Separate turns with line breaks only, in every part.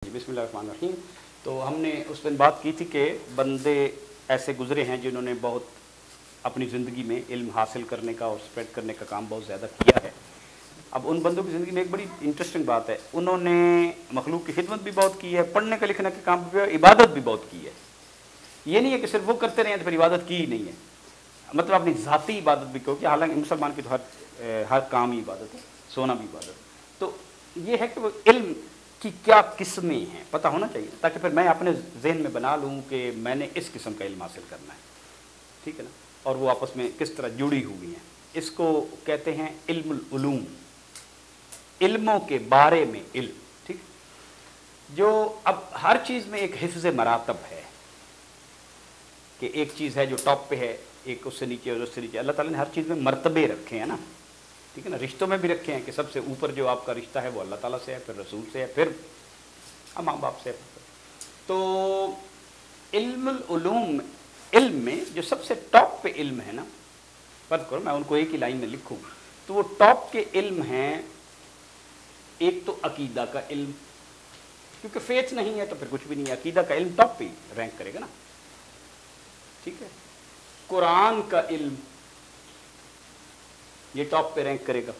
बिस्मिल्लाहिर्रहमानिर्रहीम। तो हमने उस दिन बात की थी कि बंदे ऐसे गुजरे हैं जिन्होंने बहुत अपनी ज़िंदगी में इल्म हासिल करने का और स्प्रेड करने का काम बहुत ज़्यादा किया है। अब उन बंदों की ज़िंदगी में एक बड़ी इंटरेस्टिंग बात है, उन्होंने मखलूक की खिदमत भी बहुत की है, पढ़ने का लिखने के काम भी, इबादत भी बहुत की है। ये नहीं है कि सिर्फ वो करते रहे तो फिर इबादत की ही नहीं है, मतलब अपनी ज़ाती इबादत भी कहो कि हालांकि मुसलमान की तो हर काम ही इबादत है, सोना भी इबादत। तो ये है कि वो इल्म कि क्या किस्में हैं पता होना चाहिए, ताकि फिर मैं अपने जहन में बना लूँ कि मैंने इस किस्म का इल्म हासिल करना है, ठीक है ना, और वो आपस में किस तरह जुड़ी हुई हैं। इसको कहते हैं इल्मुल उलूम, इल्मों के बारे में इल्म, ठीक। जो अब हर चीज़ में एक हिफ्ज़ मरातब है कि एक चीज़ है जो टॉप पे है, एक उससे नीचे और उससे नीचे। अल्लाह ताला ने हर चीज़ में मर्तबे रखे हैं ना, ठीक है ना। रिश्तों में भी रखे हैं कि सबसे ऊपर जो आपका रिश्ता है वो अल्लाह ताला से है, फिर रसूल से है, फिर माँ बाप से है। तो इल्मुल उलूम, इल्म में जो सबसे टॉप पे इल्म है ना, फर्ज करो मैं उनको एक ही लाइन में लिखूँ तो वो टॉप के इल्म हैं। एक तो अकीदा का इल्म, क्योंकि फेथ नहीं है तो फिर कुछ भी नहीं है, अकीदा का इल्म टॉप पे रैंक करेगा ना, ठीक है। कुरान का इल्म ये टॉप पे रैंक करेगा।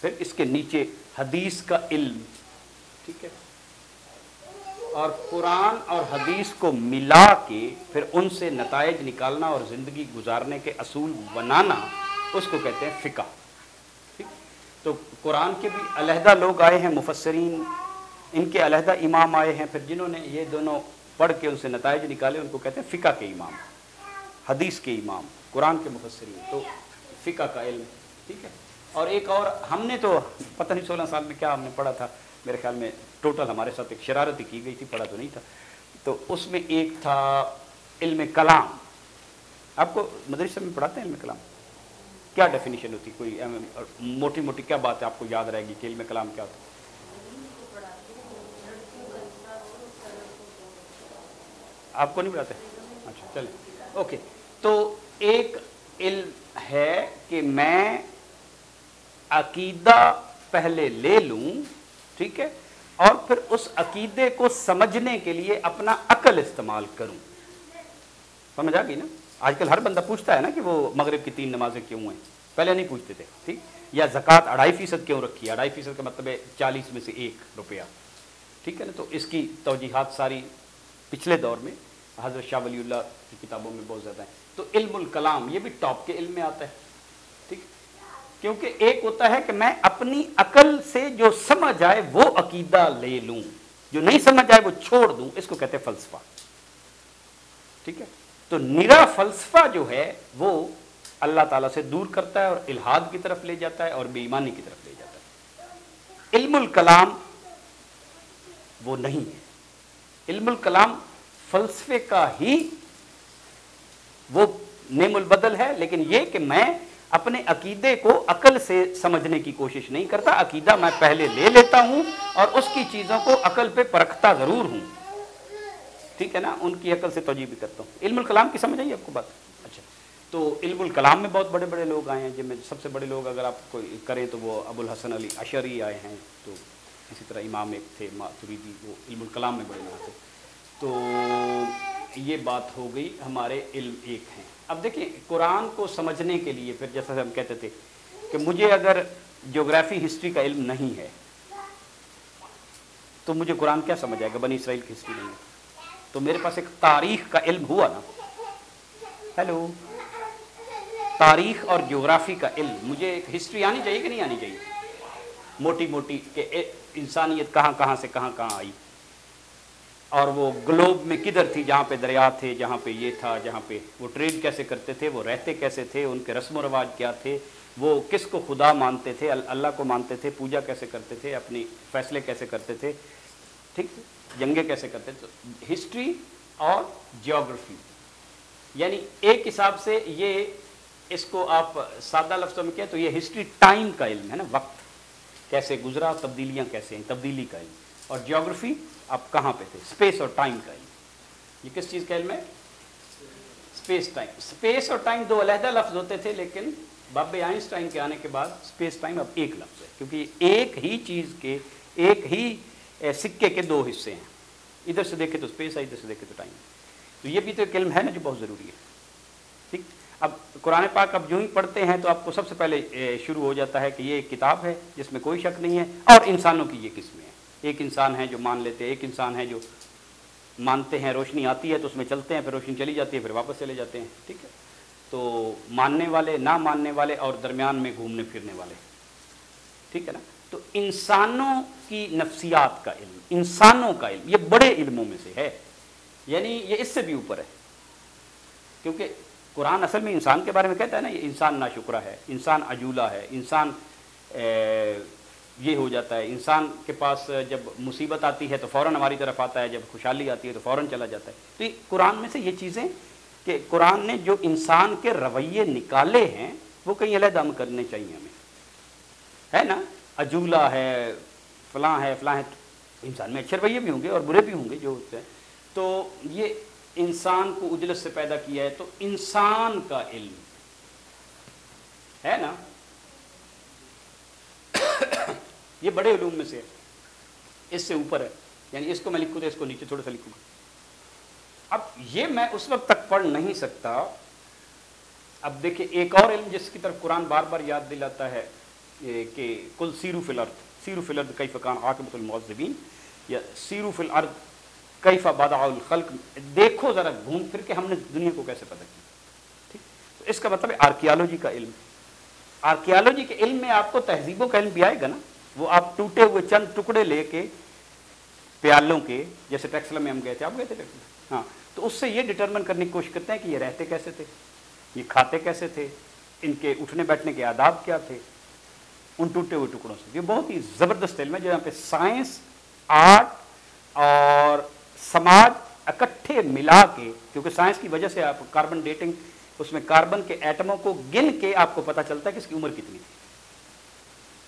फिर इसके नीचे हदीस का इल्म, ठीक है। और कुरान और हदीस को मिला के फिर उनसे नताइज निकालना और ज़िंदगी गुजारने के असूल बनाना, उसको कहते हैं फ़िक़्ह, ठीक। तो कुरान के भी अलहदा लोग आए हैं, मुफस्सिरीन, इनके अलहदा इमाम आए हैं, फिर जिन्होंने ये दोनों पढ़ के उनसे नताइज निकाले उनको कहते हैं फ़िक़्ह के इमाम, हदीस के इमाम, कुरान के मुफस्सिरीन। तो फ़िक़्ह का इल्म, ठीक है। और एक और हमने तो पता नहीं 16 साल में क्या हमने पढ़ा था, मेरे ख्याल में टोटल हमारे साथ एक शरारत ही की गई थी, पढ़ा तो नहीं था। तो उसमें एक था इल्म कलाम। आपको मदरसे में पढ़ाते हैं इल्म कलाम, क्या डेफिनेशन होती, कोई मोटी मोटी क्या बात है आपको याद रहेगी कि इल्म कलाम क्या होता? आपको नहीं पढ़ाते? अच्छा चले, ओके। तो एक इल्म है कि मैं अकीदा पहले ले लूं, ठीक है, और फिर उस अकीदे को समझने के लिए अपना अकल इस्तेमाल करूं। समझ आ गई ना? आजकल हर बंदा पूछता है ना कि वो मगरिब की 3 नमाजें क्यों हैं, पहले नहीं पूछते थे, ठीक। या ज़कात 2.5% क्यों रखी है, 2.5% का मतलब है 40 में से 1 रुपया, ठीक है ना। तो इसकी तौजीहात सारी पिछले दौर में हज़रत शाह वलीउल्लाह की किताबों में बहुत ज़्यादा है। तो इल्मुल कलाम ये भी टॉप के इल्म में आता है, ठीक। क्योंकि एक होता है कि मैं अपनी अकल से जो समझ आए वो अकीदा ले लूं, जो नहीं समझ आए वो छोड़ दूं, इसको कहते हैं फ़लसफ़ा, ठीक है। तो निरा फ़लसफ़ा जो है वो अल्लाह ताला से दूर करता है और इल्हाद की तरफ ले जाता है और बेईमानी की तरफ ले जाता है। इल्मुल कलाम वो नहीं है। इल्मुल कलाम फ़लसफ़े का ही वो नेमुल बदल है, लेकिन ये कि मैं अपने अकीदे को अकल से समझने की कोशिश नहीं करता, अकीदा मैं पहले ले लेता हूं और उसकी चीज़ों को अकल पे परखता ज़रूर हूं, ठीक है ना, उनकी अकल से तौजीह भी करता हूं। इल्मुल कलाम की समझ आई आपको बात? अच्छा, तो इल्मुल कलाम में बहुत बड़े बड़े लोग आए हैं, जिनमें सबसे बड़े लोग अगर आप कोई करें तो वो अबुल हसन अली अशरी आए हैं, तो इसी तरह इमाम एक थे मातुरीदी, वो इल्मुल कलाम में बड़े नाम थे। तो ये बात हो गई, हमारे इल्म एक हैं। अब देखिए कुरान को समझने के लिए फिर जैसा हम कहते थे कि मुझे अगर ज्योग्राफी हिस्ट्री का इल्म नहीं है तो मुझे कुरान क्या समझ आएगा, बनी इसराइल की हिस्ट्री नहीं है। तो मेरे पास एक तारीख का इल्म हुआ ना, हेलो, तारीख और ज्योग्राफी का इल्म, मुझे एक हिस्ट्री आनी चाहिए कि नहीं आनी चाहिए, मोटी मोटी कि इंसानियत कहाँ कहाँ से कहाँ कहाँ आई, और वो ग्लोब में किधर थी, जहाँ पे दरिया थे, जहाँ पे ये था, जहाँ पे वो ट्रेड कैसे करते थे, वो रहते कैसे थे, उनके रस्म व रवाज क्या थे, वो किसको खुदा मानते थे, अल्लाह को मानते थे, पूजा कैसे करते थे, अपनी फैसले कैसे करते थे, ठीक, जंगे कैसे करते थे। तो हिस्ट्री और जियोग्राफी, यानी एक हिसाब से ये, इसको आप सादा लफ्ज़ों में क्या तो ये हिस्ट्री टाइम का इल्म है ना, वक्त कैसे गुजरा, तब्दीलियाँ कैसे हैं, तब्दीली का इल्म। और जियोग्राफी आप कहाँ पे थे, स्पेस और टाइम का इल्म। ये किस चीज़ का इल्म है? Space time. स्पेस और टाइम 2 अलहदा लफ्ज़ होते थे, लेकिन बाबे आइंस्टाइन के आने के बाद स्पेस टाइम अब एक लफ्ज़ है, क्योंकि एक ही चीज़ के एक ही सिक्के के दो हिस्से हैं, इधर से देखे तो स्पेस है, इधर से देखे तो टाइम है। तो ये भी तो एक इल्म है ना जो बहुत ज़रूरी है। ठीक, अब कुरान पाक अब यूं ही पढ़ते हैं तो आपको सबसे पहले शुरू हो जाता है कि ये एक किताब है जिसमें कोई शक नहीं है, और इंसानों की ये किस्में हैं। एक इंसान है जो मान लेते हैं, एक इंसान है जो मानते हैं, रोशनी आती है तो उसमें चलते हैं, फिर रोशनी चली जाती है, फिर वापस चले जाते हैं। ठीक है, तो मानने वाले, ना मानने वाले, और दरमियान में घूमने फिरने वाले। ठीक है ना, तो इंसानों की नफ्सियात का इल्म, इंसानों का इल्म, ये बड़े इल्मों में से है, यानी ये इससे भी ऊपर है। क्योंकि कुरान असल में इंसान के बारे में कहता है ना, ये इंसान नाशुक्रा है, इंसान अजूला है, इंसान ये हो जाता है, इंसान के पास जब मुसीबत आती है तो फ़ौरन हमारी तरफ आता है, जब खुशहाली आती है तो फ़ौरन चला जाता है। तो ये कुरान में से ये चीज़ें कि कुरान ने जो इंसान के रवैये निकाले हैं वो कहीं अलग हम करने चाहिए हमें, है ना। अजूला है, फ़लाँ है, फ़लाँ है, इंसान में अच्छे रवैये भी होंगे और बुरे भी होंगे जो होते हैं। तो ये इंसान को उजलत से पैदा किया है, तो इंसान का इल्म है ना, ये बड़े उलूम में से है, इससे ऊपर है। यानी इसको मैं लिखूँ तो इसको नीचे थोड़ा सा लिखूँगा। अब ये मैं उस वक्त तक पढ़ नहीं सकता। अब देखिए एक और इल्म जिसकी तरफ कुरान बार बार याद दिलाता है कि कुल सीरू फिल अर्द, सीरू फिल अर्द कैफ़ कान आक़िबतुल मुअज़्ज़िबीन, या सीरू फिल अर्द कैफ़ बदअल खल्क़, देखो ज़रा घूम फिर के हमने दुनिया को कैसे पैदा किया। ठीक, तो इसका मतलब है आर्कियोलॉजी का इल्म। आर्कियोलॉजी के इल्म में आपको तहजीबों का इल्म भी आएगा ना, वो आप टूटे हुए चंद टुकड़े लेके प्यालों के, जैसे टेक्सला में हम गए थे, आप गए थे टेक्सला, हाँ, तो उससे ये डिटरमिन करने की कोशिश करते हैं कि ये रहते कैसे थे, ये खाते कैसे थे, इनके उठने बैठने के आदाब क्या थे उन टूटे हुए टुकड़ों से। ये बहुत ही ज़बरदस्त इल्म है जो यहाँ पे साइंस, आर्ट और समाज इकट्ठे मिला के, क्योंकि साइंस की वजह से आप कार्बन डेटिंग, उसमें कार्बन के एटमों को गिन के आपको पता चलता है कि इसकी उम्र कितनी थी।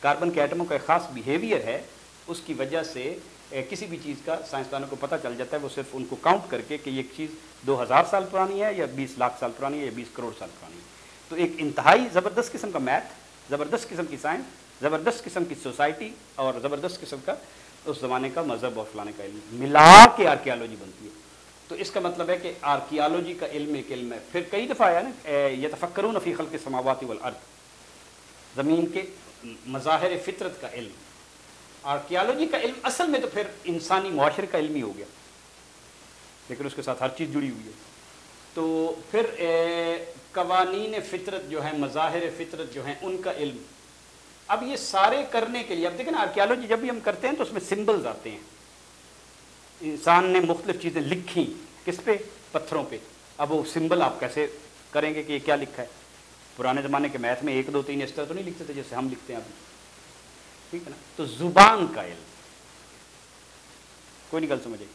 कार्बन के एटमों का एक ख़ास बिहेवियर है, उसकी वजह से किसी भी चीज़ का साइंसदानों को पता चल जाता है, वो सिर्फ उनको काउंट करके कि ये चीज़ 2000 साल पुरानी है या 20 लाख साल पुरानी है या 20 करोड़ साल पुरानी है। तो एक इंतहाई ज़बरदस्त किस्म का मैथ, ज़बरदस्त किस्म की साइंस, ज़बरदस्त किस्म की सोसाइटी और ज़बरदस्त किस्म का उस ज़माने का मज़हब और फलाने का इल्म मिला के आर्कियोलॉजी बनती है। तो इसका मतलब है कि आर्कियोलॉजी का इल्म एक इल्म है। फिर कई दफ़ा आया ना, यतफ़क्करून फ़ी ख़ल्क़ि समावाति वल अर्द, ज़मीन के मज़ाहिर फ़ितरत का इल्म। आर्कियोलॉजी का इल्म असल में तो फिर इंसानी मुआशरे का इल्म ही हो गया, लेकिन उसके साथ हर चीज़ जुड़ी हुई है। तो फिर कवानीन फ़ितरत जो है, मज़ाहिर फ़ितरत जो हैं, उनका इल्म। अब ये सारे करने के लिए, अब देखें ना, आर्कियोलॉजी जब भी हम करते हैं तो उसमें सिंबल्स आते हैं। इंसान ने मुख्तलिफ चीज़ें लिखी, किस पे? पत्थरों पे। अब वो सिंबल आप कैसे करेंगे कि ये क्या लिखा है? पुराने ज़माने के मैथ में 1 2 3 इस तरह तो नहीं लिखते थे जैसे हम लिखते हैं अभी, ठीक है ना। तो ज़ुबान का इल्म, कोई नहीं गल समझे,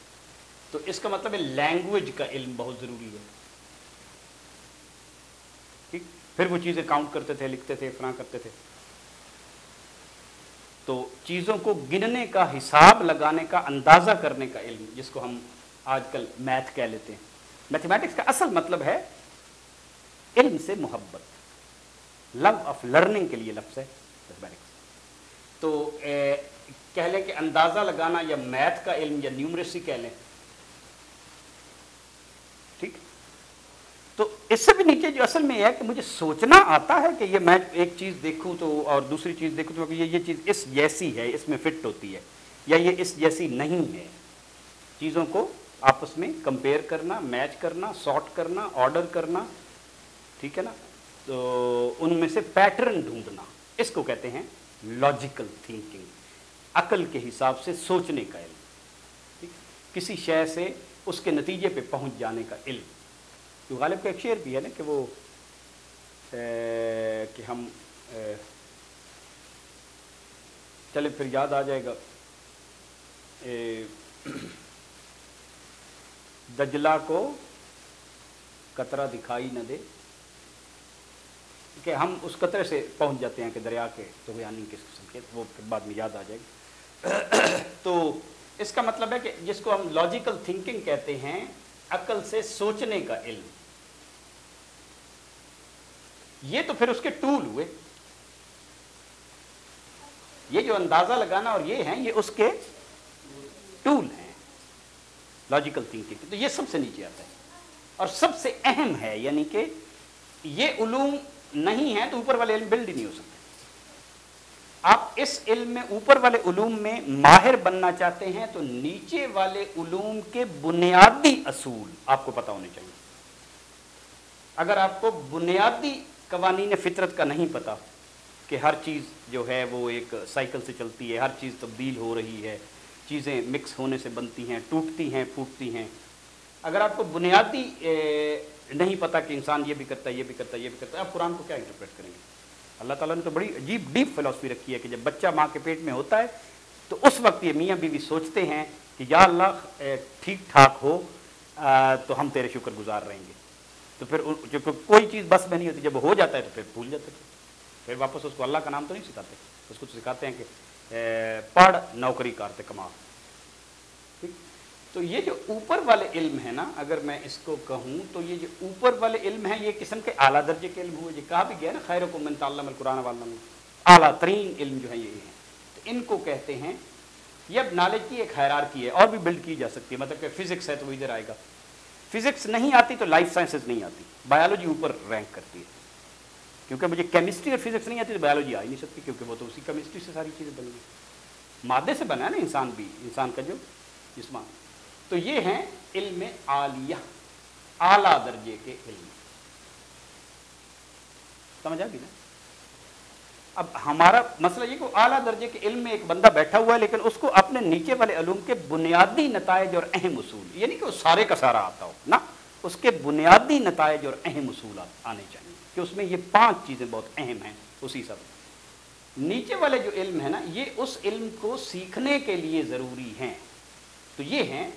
तो इसका मतलब है लैंग्वेज का इल्म बहुत ज़रूरी है। ठीक, फिर वो चीज़ें काउंट करते थे, लिखते थे, फलां करते थे। तो चीज़ों को गिनने का, हिसाब लगाने का, अंदाज़ा करने का इल्म, जिसको हम आजकल मैथ कह लेते हैं। मैथमेटिक्स का असल मतलब है इल्म से मोहब्बत, लव ऑफ लर्निंग के लिए लफ्ज़ है मैथमेटिक्स। तो कह लें कि अंदाज़ा लगाना, या मैथ का इल्म, या न्यूमरेसी कह लें, ठीक। तो इससे भी नीचे जो असल में है कि मुझे सोचना आता है कि ये मैं एक चीज़ देखूं तो और दूसरी चीज़ देखूं तो ये चीज़ इस जैसी है, इसमें फिट होती है, या ये इस जैसी नहीं है। चीज़ों को आपस में कंपेयर करना, मैच करना, सॉर्ट करना, ऑर्डर करना, ठीक है ना। तो उनमें से पैटर्न ढूंढना, इसको कहते हैं लॉजिकल थिंकिंग, अकल के हिसाब से सोचने का इल्म, ठीक। किसी शय से उसके नतीजे पे पहुंच जाने का इल्म। तो गालिब का एक शेर भी है ना कि वो कि हम चले फिर याद आ जाएगा, दजला को कतरा दिखाई न दे, कि हम उस कतरे से पहुंच जाते हैं कि दरिया के तो यानी किस किस्म के, वो फिर बाद में याद आ जाएगी। तो इसका मतलब है कि जिसको हम लॉजिकल थिंकिंग कहते हैं, अकल से सोचने का इल्म, ये तो फिर उसके टूल हुए। ये जो अंदाजा लगाना और ये हैं, ये उसके टूल हैं लॉजिकल थिंकिंग के, तो ये सबसे नीचे आता है और सबसे अहम है, यानी कि ये उलूम नहीं है तो ऊपर वाले इल्म बिल्ड ही नहीं हो सकते। आप इस इल्म में, ऊपर वाले उलूम में माहिर बनना चाहते हैं तो नीचे वाले उलूम के बुनियादी असूल आपको पता होने चाहिए। अगर आपको बुनियादी कवानीन फितरत का नहीं पता कि हर चीज़ जो है वो एक साइकिल से चलती है, हर चीज़ तब्दील हो रही है, चीज़ें मिक्स होने से बनती हैं, टूटती हैं, फूटती हैं, अगर आपको बुनियादी नहीं पता कि इंसान ये भी करता है, ये भी करता है, ये भी करता है, आप कुरान को क्या इंटरप्रेट करेंगे? अल्लाह ताला ने तो बड़ी अजीब डीप फिलॉसफी रखी है कि जब बच्चा माँ के पेट में होता है तो उस वक्त ये मियाँ बीवी सोचते हैं कि या अल्लाह ठीक ठाक हो तो हम तेरे शुक्रगुजार रहेंगे। तो फिर जब कोई चीज़ बस में नहीं होती, जब हो जाता है तो फिर भूल जाते हैं, फिर वापस उसको अल्लाह का नाम तो नहीं सिखाते, उसको तो सिखाते हैं कि पढ़ नौकरी करते कमा। ठीक, तो ये जो ऊपर वाले इल्म है ना, अगर मैं इसको कहूँ तो ये जो ऊपर वाले इल्म है ये किस्म के आला दर्जे के इल्म हुए, जो कहा भी गया ना खैरुकुम मन तअल्लमल कुरान व अल्लमहु, आला तरीन इल्म जो है ये है। तो इनको कहते हैं, ये अब नॉलेज की एक हायरार्की है और भी बिल्ड की जा सकती है। मतलब कि फिजिक्स है तो वो इधर आएगा, फिजिक्स नहीं आती तो लाइफ साइंसेज नहीं आती, बायोलॉजी ऊपर रैंक करती है। क्योंकि मुझे केमिस्ट्री और फिजिक्स नहीं आती तो बायोलॉजी आ ही नहीं सकती, क्योंकि वो तो उसी केमिस्ट्री से सारी चीज़ें बन गई, मादे से बना है ना इंसान भी, इंसान का जो जिस्मान। तो ये हैं इल्म आलिया, आला दर्जे के इल्म। समझ आ गई ना? अब हमारा मसला ये कि आला दर्जे के इल्म में एक बंदा बैठा हुआ है, लेकिन उसको अपने नीचे वाले उलूम के बुनियादी नतायज और अहम उसूल, यानी कि वो सारे का सारा आता हो ना, उसके बुनियादी नतायज और अहम उसूल आने चाहिए कि उसमें ये 5 चीज़ें बहुत अहम हैं। उसी सब नीचे वाले जो इल्म है ना, ये उस इल्म को सीखने के लिए ज़रूरी हैं। तो ये हैं,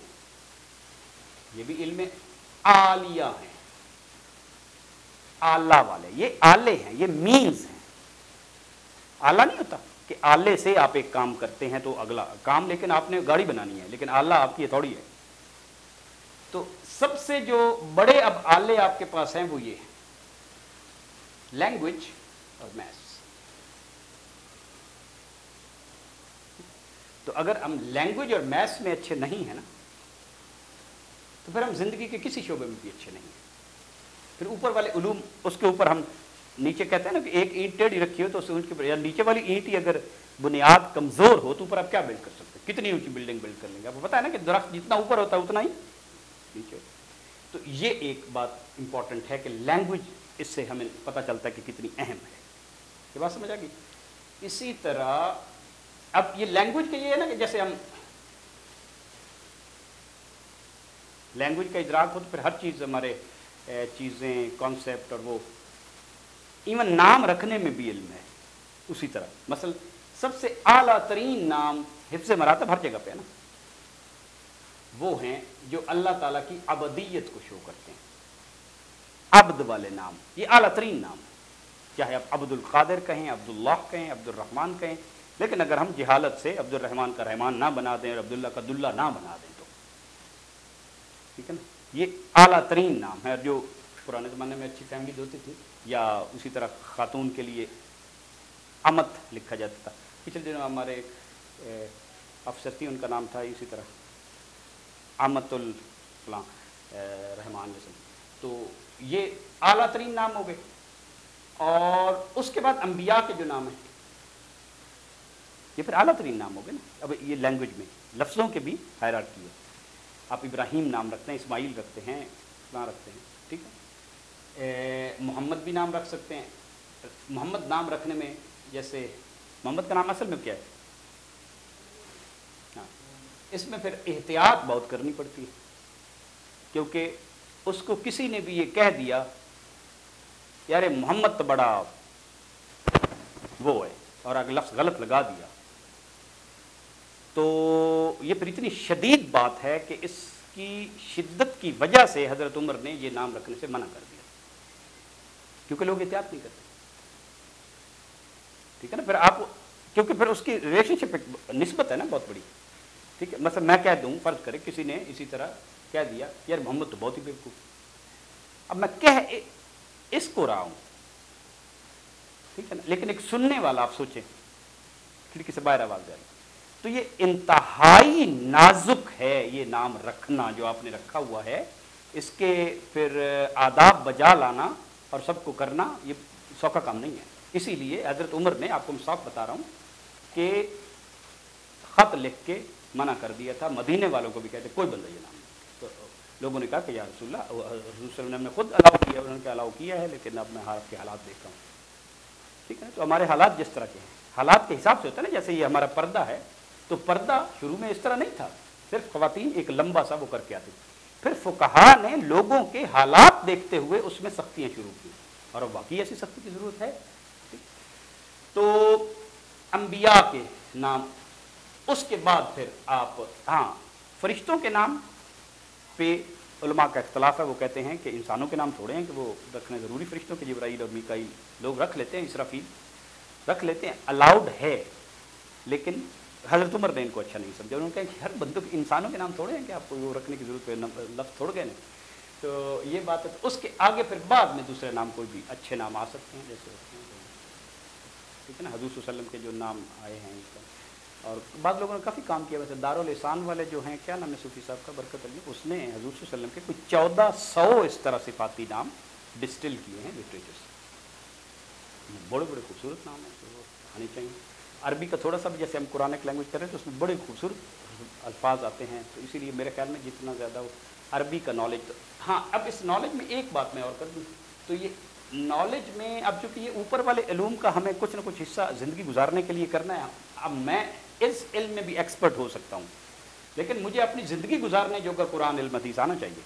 ये भी इल्म आलिया हैं, आला वाले, ये आले हैं, ये मीन्स हैं। आला नहीं होता कि आले से आप एक काम करते हैं तो अगला काम, लेकिन आपने गाड़ी बनानी है, लेकिन आला आपकी थोड़ी है। तो सबसे जो बड़े अब आले आपके पास हैं वो ये है, लैंग्वेज और मैथ्स। तो अगर हम लैंग्वेज और मैथ्स में अच्छे नहीं हैं ना, तो फिर हम जिंदगी के किसी शोबे में भी अच्छे नहीं हैं। फिर ऊपर वाले उलूम, उसके ऊपर हम नीचे कहते हैं ना कि एक ईंट टेढ़ी रखी हो तो उस ईंट के, या नीचे वाली ईंट ही अगर बुनियाद कमजोर हो तो ऊपर आप क्या बिल्ड कर सकते हैं? कितनी ऊंची बिल्डिंग बिल्ड कर लेंगे? आपको पता है ना कि दरख्त जितना ऊपर होता है उतना ही नीचे। तो ये एक बात इंपॉर्टेंट है कि लैंग्वेज, इससे हमें पता चलता है कि कितनी अहम है। ये बात समझ आ गई? इसी तरह अब ये लैंग्वेज का ये है ना कि जैसे हम लैंग्वेज का इदराक हो तो फिर हर चीज़ हमारे चीज़ें, कॉन्सेप्ट और वो इवन नाम रखने में भी इल्म है। उसी तरह मसल सबसे आला तरीन नाम हिफ्ज़ मरातब हर जगह पे है ना, वो हैं जो अल्लाह ताला की अबदियत को शो करते हैं। अब्द वाले नाम ये आला तरीन नाम है, चाहे आप अब्दुल कादिर कहें, अब्दुल्लाह कहें, अब्दुल रहमान कहें, लेकिन अगर हम जहालत से अब्दुल रहमान का रहमान ना बना दें और अब्दुल्ला का दुल्ला ना बना दें तो ठीक है ना, ये आला तरीन नाम है। जो पुराने ज़माने में अच्छी फैमिली होती थी, या उसी तरह खातून के लिए अमत लिखा जाता था। पिछले दिनों हमारे अफसर थी, उनका नाम था इसी तरह अमतुल फलां रहमान जैसे। तो ये आला तरीन नाम हो गए। और उसके बाद अंबिया के जो नाम है ये फिर आला तरीन नाम हो गए ना। अब ये लैंग्वेज में लफ्ज़ों के भी हायरार्की है। आप इब्राहिम नाम रखते हैं, इस्माइल रखते हैं, फलां रखते हैं, ठीक है। मोहम्मद भी नाम रख सकते हैं। मोहम्मद नाम रखने में, जैसे मोहम्मद का नाम असल में क्या है, हाँ, इसमें फिर एहतियात बहुत करनी पड़ती है, क्योंकि उसको किसी ने भी ये कह दिया यार मोहम्मद तो बड़ा वो है, और अगर लफ्ज़ गलत लगा दिया तो ये फिर इतनी शदीद बात है कि इसकी शिद्दत की वजह से हज़रत उमर ने ये नाम रखने से मना कर दिया, क्योंकि लोग एहतियात नहीं करते, ठीक है ना। फिर आप, क्योंकि फिर उसकी रिलेशनशिप निस्बत है ना बहुत बड़ी, ठीक है। मतलब मैं कह दूं, फर्ज करें किसी ने इसी तरह कह दिया यार मोहम्मद तो बहुत ही बेवकूफ़, अब मैं कह इसको रहा हूं, ठीक है ना, लेकिन एक सुनने वाला, आप सोचें खिड़की से बाहर आवाज़ जाएगी, تو یہ انتہائی نازک ہے یہ نام رکھنا جو آپ نے رکھا ہوا ہے، اس کے پھر آداب بجا لانا اور سب کو کرنا یہ سوکھا کام نہیں ہے. اسی لیے حضرت عمر نے، آپ کو میں صاف بتا رہا ہوں، کہ خط لکھ کے منع کر دیا تھا. مدینے والوں کو بھی کہتے کوئی بندہ یہ نام نہیں. تو لوگوں نے کہا کہ یا رسول اللہ، حضور صلی اللہ علیہ وسلم نے خود الاؤ کیا، انہوں نے الاؤ کیا ہے، لیکن اب میں کے حالات دیکھتا ہوں. ٹھیک ہے، تو ہمارے حالات جس طرح کے ہیں، حالات کے حساب سے ہوتا ہے نا. جیسے یہ ہمارا پردہ ہے، تو پردہ شروع میں اس طرح نہیں تھا، صرف خواتین ایک لمبا سا وہ کر کے آتی تھی. پھر فقہا نے لوگوں کے حالات دیکھتے ہوئے اس میں سختیاں شروع کی، اور اب واقعی ایسی سختی کی ضرورت ہے. تو انبیاء کے نام، اس کے بعد پھر آپ، ہاں فرشتوں کے نام پہ علماء کا اختلاف ہے. وہ کہتے ہیں کہ انسانوں کے نام تھوڑے ہیں کہ وہ رکھنے ضروری، فرشتوں کے جبرائیل اور میکائیل لوگ رکھ لیتے ہیں، اسرافیل رکھ لیتے ہیں، الاؤڈ ہے. لیکن حضرت عمر نے ان کو اچھا نہیں سمجھا. انہوں نے کہا کہ ہر بندوں کے، انسانوں کے نام تھوڑے ہیں کہ آپ کو وہ رکھنے کی ضرورت ہے، لفظ تھوڑ گئے نہیں. تو یہ بات ہے. اس کے آگے پھر بعد میں دوسرے نام کوئی بھی اچھے نام آ سکتے ہیں، جیسے ٹھیک ہے نا، حضور صلی اللہ علیہ وسلم کے جو نام آئے ہیں اس کا. اور بعض لوگوں نے کافی کام کیا. ویسے دارالحسان والے جو ہیں، کیا نام ہے صوفی صاحب کا، برکت علی، اس نے حضور صلی اللہ علیہ وسلم کے کچھ 1400 اس طرح صفاتی نام ڈسٹل کیے ہیں لٹریچر سے. بڑے بڑے خوبصورت نام ہیں، تو وہ آنے چاہیے. عربی کا تھوڑا سا بھی، جیسے ہم قرآنک لینگویج کر رہے ہیں، تو اس میں بڑے خوبصورت الفاظ آتے ہیں. تو اسی لیے میرے خیال میں جتنا زیادہ وہ عربی کا نالج. ہاں اب اس نالج میں ایک بات میں اور کر دوں، تو یہ نالج میں اب چونکہ یہ اوپر والے علوم کا ہمیں کچھ نہ کچھ حصہ زندگی گزارنے کے لیے کرنا ہے. اب میں اس علم میں بھی ایکسپرٹ ہو سکتا ہوں، لیکن مجھے اپنی زندگی گزارنے جو قرآن علم حدیث آنا چاہیے.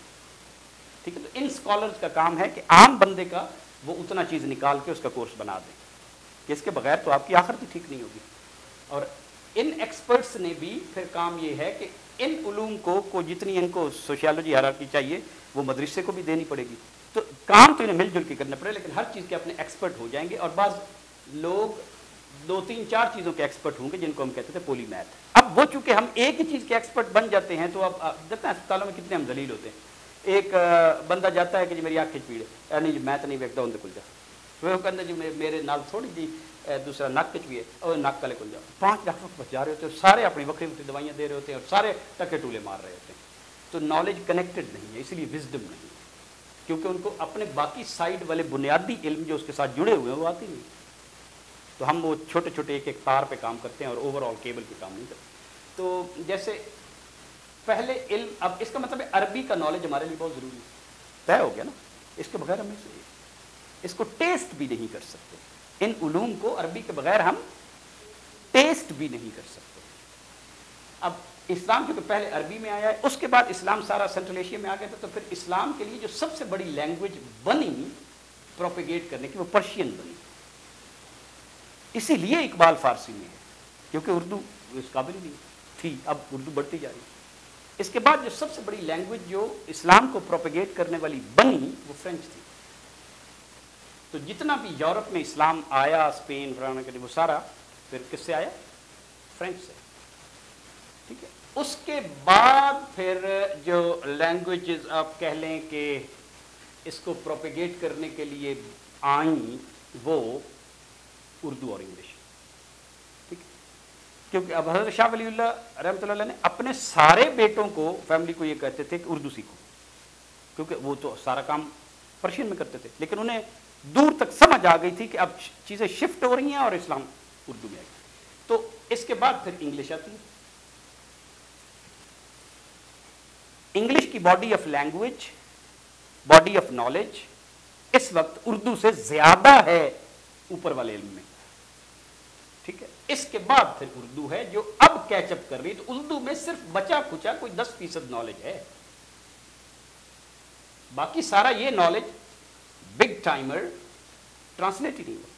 ٹھیک ہے، تو ان اسکالرز کا کام ہے کہ عام بندے کا وہ اتنا چیز نکال کے اس کا کورس بنا دیں کہ اس کے بغیر تو آپ کی آخرت بھی ٹھیک نہیں ہوگی. اور ان ایکسپرٹس نے بھی پھر کام یہ ہے کہ ان علوم کو جتنی ان کو سوشیالوجی ہیرارکی چاہیے وہ مدرسے کو بھی دینی پڑے گی. تو کام تو انہیں مل جل کے کرنا پڑے، لیکن ہر چیز کے اپنے ایکسپرٹ ہو جائیں گے. اور بعض لوگ 2 3 4 چیزوں کے ایکسپرٹ ہوں گے، جن کو ہم کہتے تھے پولی میتھ. اب وہ چونکہ ہم ایک ہی چیز کے ایکسپرٹ بن جاتے ہیں، تو اب دیکھتے ہیں اسپتالوں میں کتنے ہم ذلیل ہوتے ہیں. ایک بندہ جاتا ہے کہ جی میری آنکھ کھچ پیڑ ہے، نہیں جی میتھ نہیں ویکتا اندر کھل جا. وہ کہتا جی میرے نال تھوڑی جی دوسرا نک کچ بھی ہے، اور نک کلے کھل جا. 5 ڈاکٹر بچ جا رہے ہوتے ہیں، سارے اپنی وکری وکری دوائیاں دے رہے ہوتے ہیں، اور سارے ٹکے ٹولے مار رہے ہوتے ہیں. تو نالج کنیکٹڈ نہیں ہے، اس لیے وزڈم نہیں ہے، کیونکہ ان کو اپنے باقی سائڈ والے بنیادی علم جو اس کے ساتھ جڑے ہوئے ہیں وہ آتے نہیں. تو ہم وہ چھوٹے چھوٹے ایک ایک تار پہ کام کرتے ہیں اور اوور آل کیبل پہ کام نہیں کرتے. تو جیسے پہلے علم، اب اس کا مطلب ہے عربی کا نالج ہمارے لیے بہت ضروری ہے، طے ہو گیا نا. اس کے بغیر ہم اس کو ٹیسٹ بھی نہیں کر سکتے. ان علوم کو عربی کے بغیر ہم ٹیسٹ بھی نہیں کر سکتے. اب اسلام جو کہ پہلے عربی میں آیا ہے، اس کے بعد اسلام سارا سینٹرل ایشیا میں آ گیا تھا. تو پھر اسلام کے لیے جو سب سے بڑی لینگویج بنی پروپیگیٹ کرنے کی، وہ پرشین بنی. اسی لیے اقبال فارسی میں ہے، کیونکہ اردو اس قابل نہیں تھی، اب اردو بڑھتی جا رہی ہے. اس کے بعد جو سب سے بڑی لینگویج جو اسلام کو پروپیگیٹ کرنے والی بنی، وہ فرینچ تھی. تو جتنا بھی یورپ میں اسلام آیا، اسپین فلانا کے، وہ سارا پھر کس سے آیا؟ فرینچ سے. ٹھیک ہے. اس کے بعد پھر جو لینگویجز آپ کہہ لیں کہ اس کو پروپیگیٹ کرنے کے لیے آئیں، وہ اردو اور انگلش. ٹھیک ہے. کیونکہ اب حضرت شاہ ولی اللہ رحمۃ اللہ علیہ نے اپنے سارے بیٹوں کو، فیملی کو یہ کہتے تھے کہ اردو سیکھو، کیونکہ وہ تو سارا کام پرشین میں کرتے تھے. لیکن انہیں دور تک سمجھ آ گئی تھی کہ اب چیزیں شفٹ ہو رہی ہیں اور اسلام اردو میں آ گئی. تو اس کے بعد پھر انگلش آتی ہے. انگلش کی body of language, body of knowledge اس وقت اردو سے زیادہ ہے اوپر والے علم میں. ٹھیک ہے. اس کے بعد پھر اردو ہے جو اب کیچ اپ کر رہی. تو اردو میں صرف بچا کچا کوئی 10% نالج ہے، باقی سارا یہ نالج بگ ٹائمر ٹرانسلیٹ ہی نہیں ہوا.